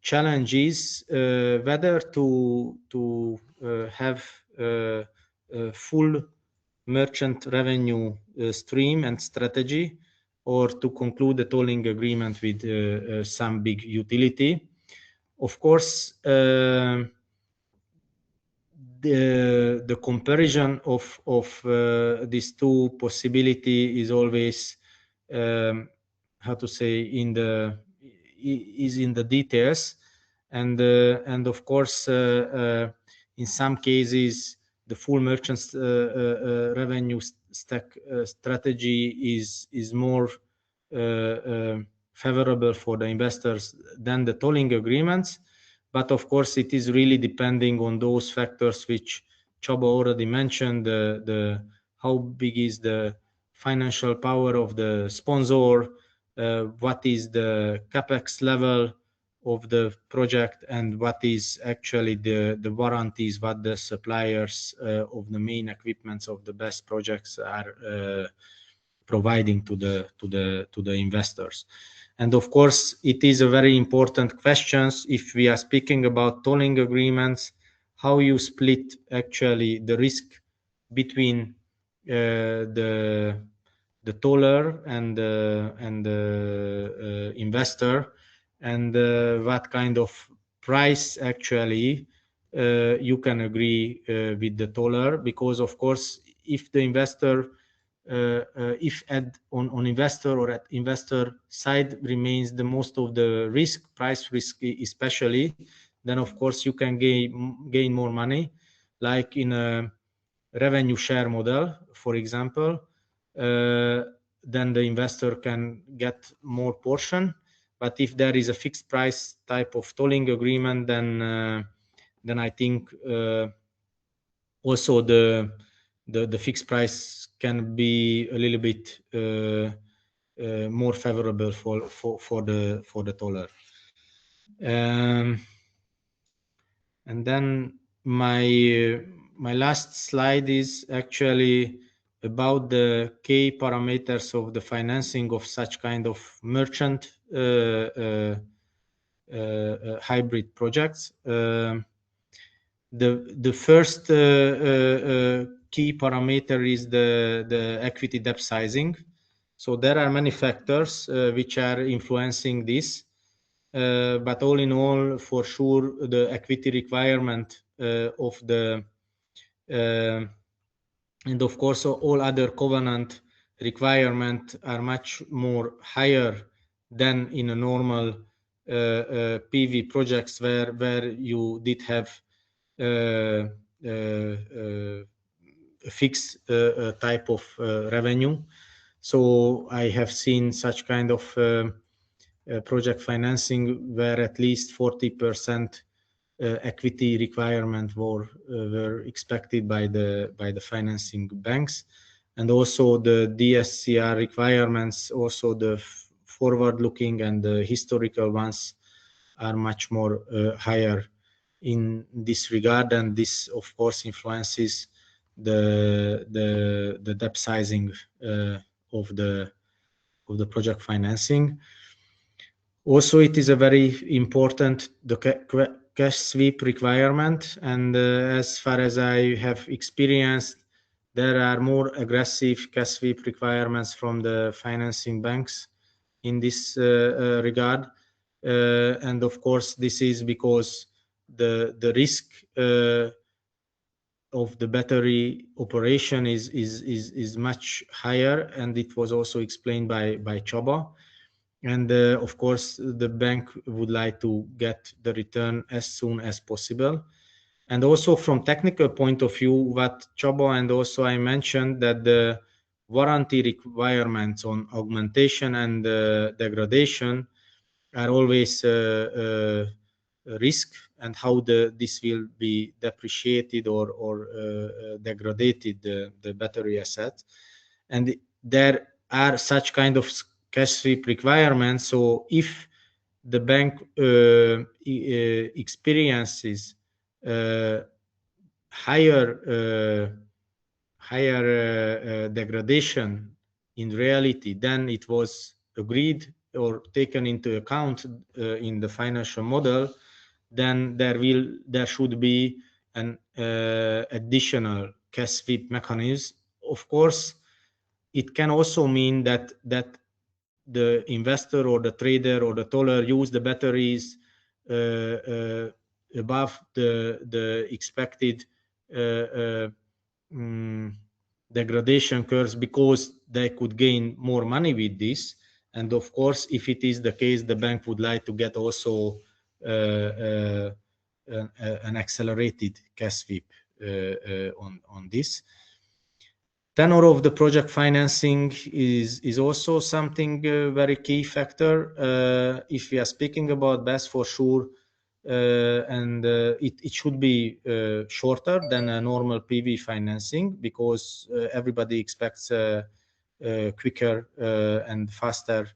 challenge is whether to have a full merchant revenue stream and strategy, or to conclude a tolling agreement with some big utility. Of course, the comparison of these two possibilities is always how to say in the details, and of course in some cases the full merchant revenue stack strategy is more favorable for the investors than the tolling agreements. But of course, it is really depending on those factors which Csaba already mentioned, how big is the financial power of the sponsor, what is the capex level of the project, and what is actually the warranties, what the suppliers of the main equipments of the BESS projects are providing to the investors. And of course, it is a very important question if we are speaking about tolling agreements, how you split actually the risk between the toller and the investor, and what kind of price actually you can agree with the toller. Because of course, if the investor on investor or at investor side remains the most of the price risk especially, then of course you can gain more money, like in a revenue share model, for example. Then the investor can get more portion. But if there is a fixed price type of tolling agreement, then I think also the fixed price can be a little bit more favorable for the toller. And then my last slide is actually about the key parameters of the financing of such kind of merchant hybrid projects. The first key parameter is the equity debt sizing. So there are many factors which are influencing this, but all in all, for sure, the equity requirement of the and of course all other covenant requirements are much more higher than in a normal PV projects where you did have a fixed type of revenue. So I have seen such kind of project financing where at least 40% equity requirement were expected by the financing banks, and also the DSCR requirements, also the forward-looking and the historical ones, are much more higher in this regard, and this of course influences the depth sizing of the project financing. Also, it is a very important cash sweep requirement, and as far as I have experienced, there are more aggressive cash sweep requirements from the financing banks in this regard, and of course this is because the risk of the battery operation is much higher, and it was also explained by Csaba. And of course, the bank would like to get the return as soon as possible. And also from technical point of view, what Csaba and also I mentioned, that the warranty requirements on augmentation and degradation are always a risk, and how this will be depreciated or degraded, the battery asset. And there are such kind of cash sweep requirements. So if the bank experiences higher degradation in reality than it was agreed or taken into account in the financial model, then there should be an additional cash sweep mechanism. Of course, it can also mean that the investor or the trader or the toller use the batteries above the expected degradation curves because they could gain more money with this. And of course, if it is the case, the bank would like to get also an accelerated cash sweep on this. Tenor of the project financing is also something very key factor. If we are speaking about BESS, for sure, and it should be shorter than a normal PV financing, because everybody expects a quicker and faster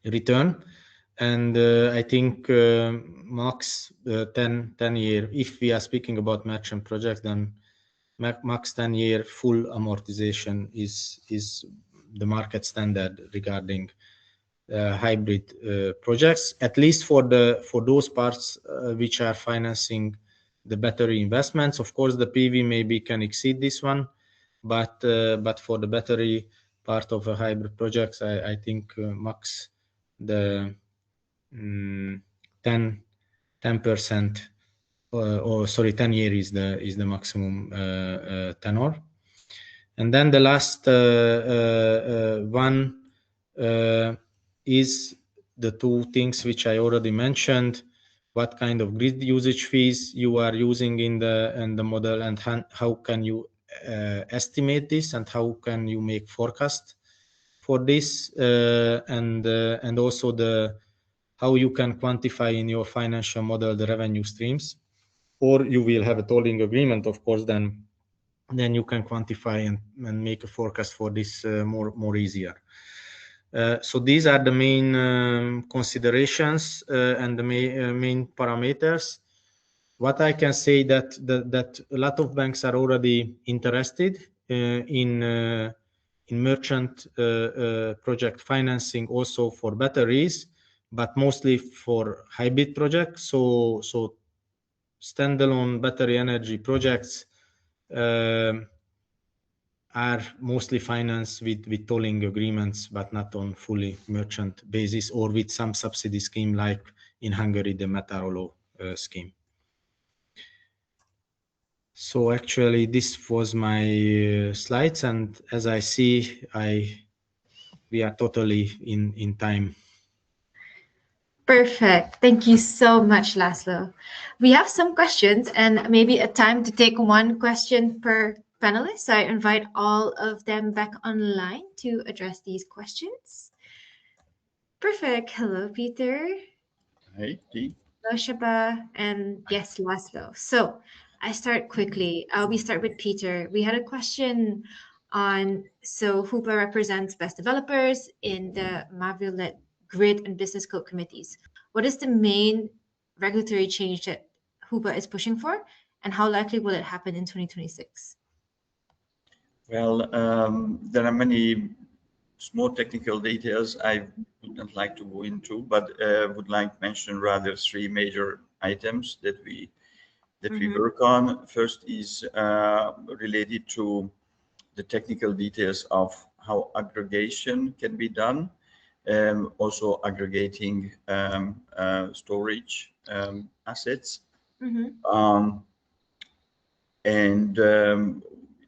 return. And I think max 10 year, if we are speaking about merchant projects, then max 10 year full amortization is the market standard regarding hybrid projects, at least for those parts which are financing the battery investments. Of course, the PV maybe can exceed this one, but for the battery part of a hybrid projects, I think max the 10%, or sorry, 10 years is the maximum tenor. And then the last one is the two things which I already mentioned: what kind of grid usage fees you are using in the model, and how can you estimate this, and how can you make forecast for this, and also how you can quantify in your financial model the revenue streams. Or you will have a tolling agreement, of course, then you can quantify and make a forecast for this more easier. So these are the main considerations and the main parameters. What I can say that a lot of banks are already interested in merchant project financing, also for batteries, but mostly for hybrid projects. So standalone battery energy projects are mostly financed with tolling agreements, but not on fully merchant basis, or with some subsidy scheme like in Hungary, the Metároló scheme. So actually, this was my slides, and as I see, we are totally in time. Perfect. Thank you so much, Laszlo. We have some questions and maybe a time to take one question per panelist. I invite all of them back online to address these questions. Perfect. Hello, Péter. Hey, Dee. Hello, Csaba. And yes, Laszlo. So I start quickly. We start with Péter. We had a question So HUBA represents BESS developers in the Mavio-led grid and business code committees. What is the main regulatory change that HUBA is pushing for, and how likely will it happen in 2026? Well, there are many small technical details I would not like to go into, but would like to mention rather three major items that we work on. First is related to the technical details of how aggregation can be done, also aggregating storage assets.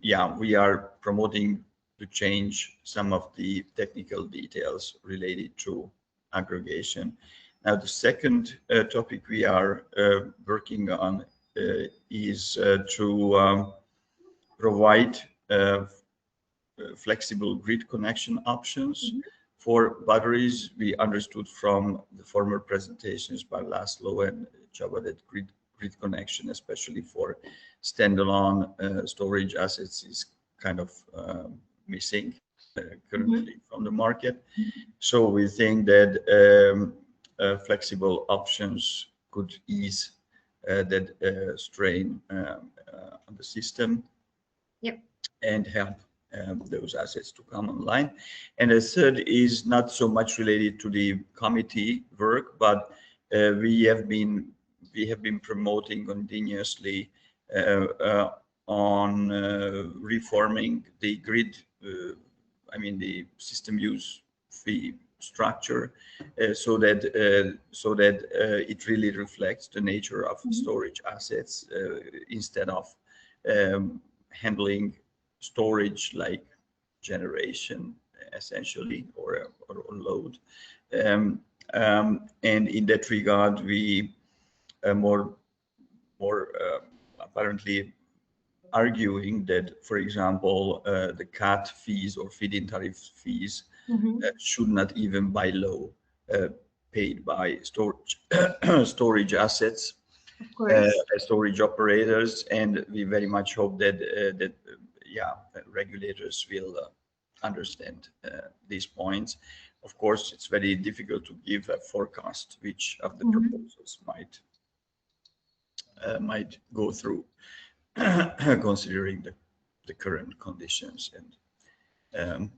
Yeah, we are promoting to change some of the technical details related to aggregation. Now, the second topic we are working on is to provide flexible grid connection options for batteries. We understood from the former presentations by Laszlo and Csaba that grid connection, especially for standalone storage assets, is kind of missing currently from the market. So we think that flexible options could ease that strain on the system and help those assets to come online. And the third is not so much related to the committee work, but we have been promoting continuously on reforming the grid, the system use fee structure, so that it really reflects the nature of storage assets instead of handling storage like generation essentially, or load. And in that regard, we more apparently arguing that, for example, the CAT fees or feed-in tariff fees should not even by law paid by storage assets, storage operators, and we very much hope that regulators will understand these points. Of course, it's very difficult to give a forecast which of the proposals might go through, considering the current conditions. And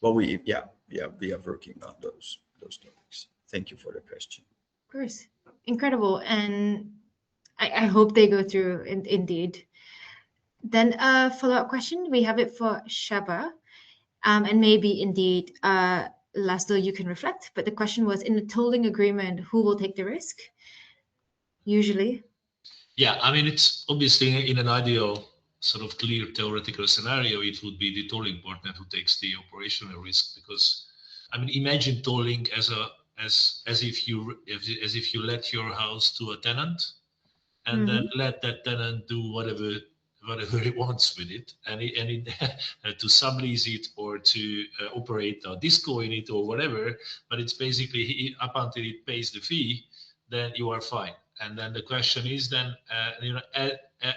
but we are working on those topics. Thank you for the question. Of course, incredible, and I hope they go through indeed. Then a follow-up question, we have it for Csaba, and maybe indeed, Laszlo, you can reflect, but the question was, in the tolling agreement, who will take the risk, usually? Yeah, it's obviously in an ideal sort of clear theoretical scenario, it would be the tolling partner who takes the operational risk, because, imagine tolling as if you let your house to a tenant, and then let that tenant do whatever he wants with it, and to sublease it or to operate a disco in it or whatever. But it's basically up until it pays the fee, then you are fine. And then the question is then,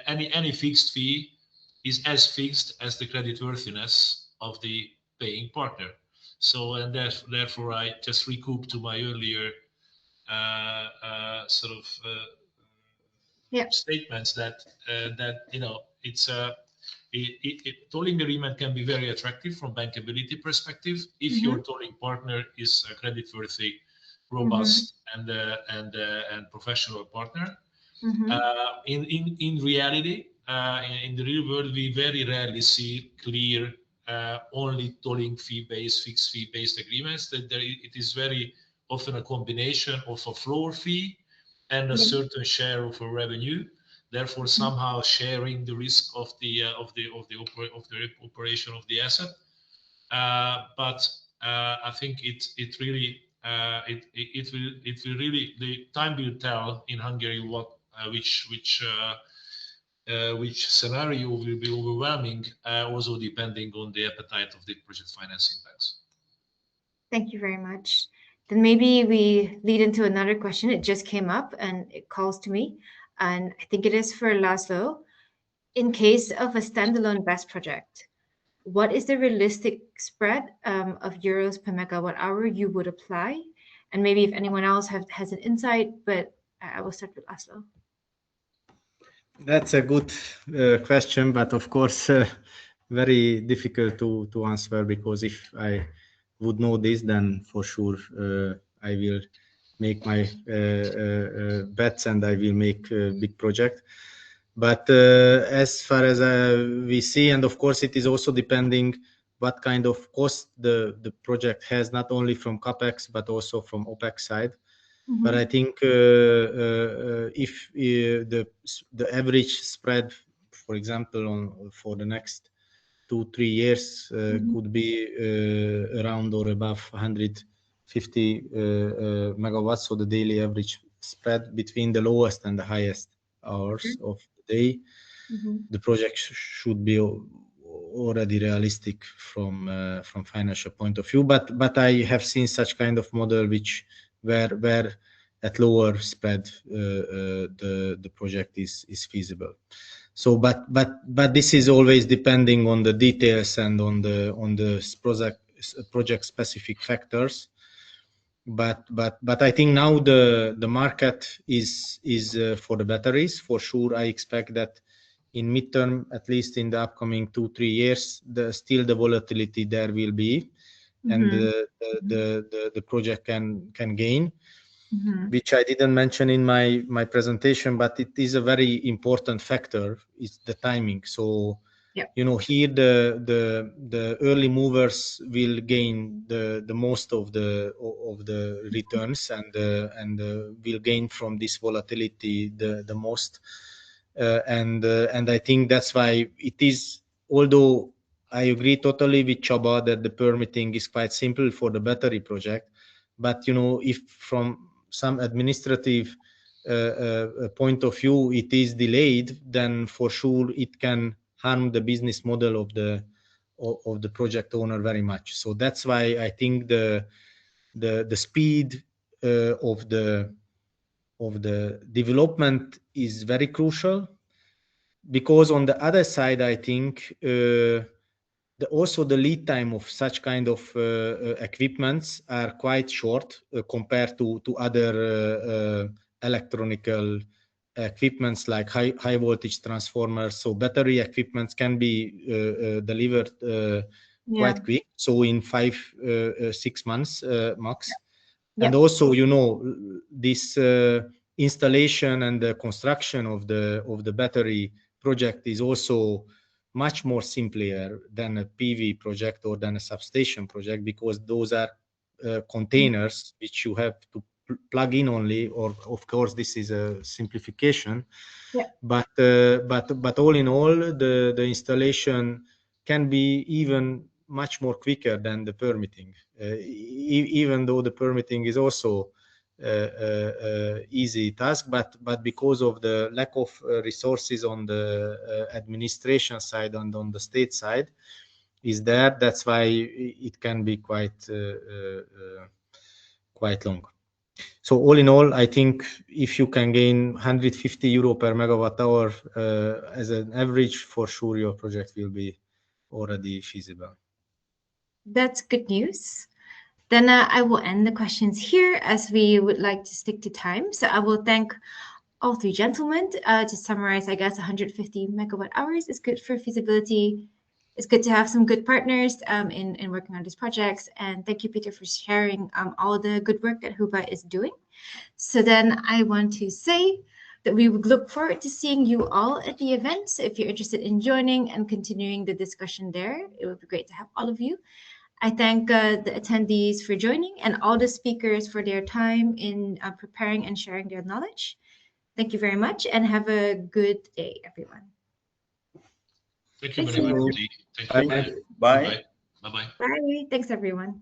any fixed fee is as fixed as the creditworthiness of the paying partner. So, and therefore, I just recoup to my earlier statements that it's tolling agreement can be very attractive from bankability perspective if your tolling partner is a creditworthy, robust, and professional partner. In reality, in the real world, we very rarely see clear only tolling fee-based, fixed fee-based agreements. That it is very often a combination of a floor fee and a certain share of a revenue. Therefore, somehow sharing the risk of the operation of the asset. But I think it will really, the time will tell in Hungary which scenario will be overwhelming, also depending on the appetite of the project financing banks. Thank you very much. Then maybe we lead into another question. It just came up and it calls to me, and I think it is for Laszlo. In case of a standalone BESS project, what is the realistic spread of euros per megawatt hour you would apply? And maybe if anyone else has an insight, but I will start with Laszlo. That's a good question, but of course, very difficult to answer, because if I would know this, then for sure I will make my bets and I will make a big project. But as far as we see, and of course it is also depending what kind of cost the project has, not only from CapEx but also from OpEx side. Mm-hmm. But I think if the average spread, for example, for the next 2-3 years could be around or above 150 megawatts, so the daily average spread between the lowest and the highest hours of the day, the project should be already realistic from financial point of view. But I have seen such kind of model where at lower spread the project is feasible. So but this is always depending on the details and on the project specific factors. But I think now the market is for the batteries. For sure, I expect that in midterm, at least in the upcoming 2-3 years, still the volatility there will be, and the project can gain, which I didn't mention in my presentation, but it is a very important factor, is the timing. So you know, here the early movers will gain the most of the returns, and will gain from this volatility the most. And I think that's why it is, although I agree totally with Csaba that the permitting is quite simple for the battery project, but you know, if from some administrative point of view it is delayed, then for sure it can harm the business model of the project owner very much. So that's why I think the speed of the development is very crucial, because on the other side I think also the lead time of such kind of equipments are quite short compared to other electronical equipments like high voltage transformers. So battery equipments can be delivered quite quick, so in 5-6 months max. And also, you know, this installation and the construction of the battery project is also much more simpler than a PV project or than a substation project, because those are containers which you have to plug in only, or of course this is a simplification. But all in all, the installation can be even much more quicker than the permitting, even though the permitting is also easy task, but because of the lack of resources on the administration side and on the state side is there, that's why it can be quite long. So all in all, I think if you can gain 150 euro per megawatt hour as an average, for sure your project will be already feasible. That's good news. Then I will end the questions here, as we would like to stick to time. So I will thank all three gentlemen. To summarize, I guess 150 megawatt hours is good for feasibility. It's good to have some good partners in working on these projects. And thank you, Péter, for sharing all the good work that HUBA is doing. So then I want to say that we would look forward to seeing you all at the event. So if you're interested in joining and continuing the discussion there, it would be great to have all of you. I thank the attendees for joining and all the speakers for their time in preparing and sharing their knowledge. Thank you very much, and have a good day, everyone. Thank you very much. Bye. Bye. Bye. Bye. Bye. Thanks, everyone.